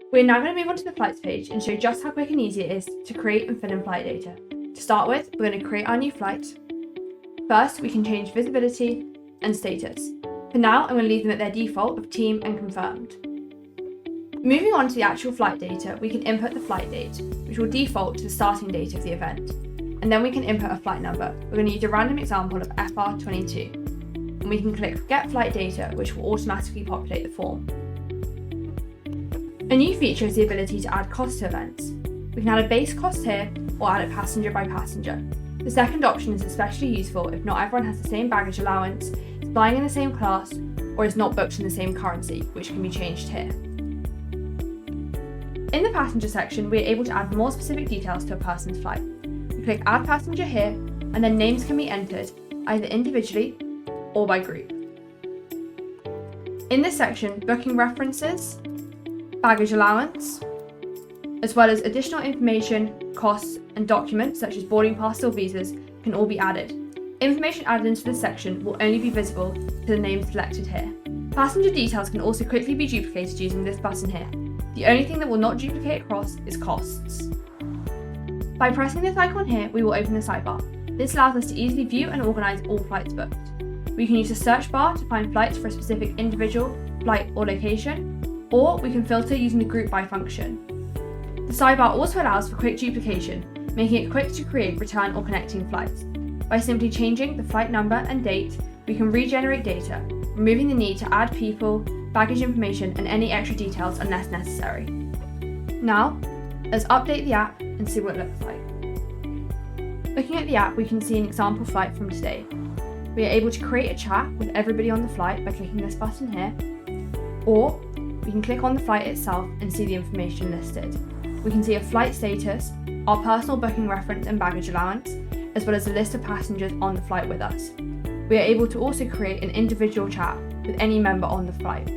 We're now going to move on to the flights page and show just how quick and easy it is to create and fill in flight data. To start with, we're going to create our new flight. First, we can change visibility and status. For now, I'm going to leave them at their default of team and confirmed. Moving on to the actual flight data, we can input the flight date, which will default to the starting date of the event. And then we can input a flight number. We're going to use a random example of FR22. And we can click Get Flight Data, which will automatically populate the form. A new feature is the ability to add cost to events. We can add a base cost here or add it passenger by passenger. The second option is especially useful if not everyone has the same baggage allowance, is flying in the same class, or is not booked in the same currency, which can be changed here. In the passenger section, we are able to add more specific details to a person's flight. We click Add Passenger here, and then names can be entered either individually or by group. In this section, booking references, baggage allowance, as well as additional information, costs, and documents such as boarding passes or visas can all be added. Information added into this section will only be visible to the names selected here. Passenger details can also quickly be duplicated using this button here. The only thing that will not duplicate across is costs. By pressing this icon here, we will open the sidebar. This allows us to easily view and organise all flights booked. We can use the search bar to find flights for a specific individual, flight or location, or we can filter using the group by function. The sidebar also allows for quick duplication, making it quick to create return or connecting flights. By simply changing the flight number and date, we can regenerate data, removing the need to add people, baggage information and any extra details unless necessary. Now, let's update the app and see what it looks like. Looking at the app, we can see an example flight from today. We are able to create a chat with everybody on the flight by clicking this button here, or we can click on the flight itself and see the information listed. We can see a flight status, our personal booking reference and baggage allowance, as well as a list of passengers on the flight with us. We are able to also create an individual chat with any member on the flight.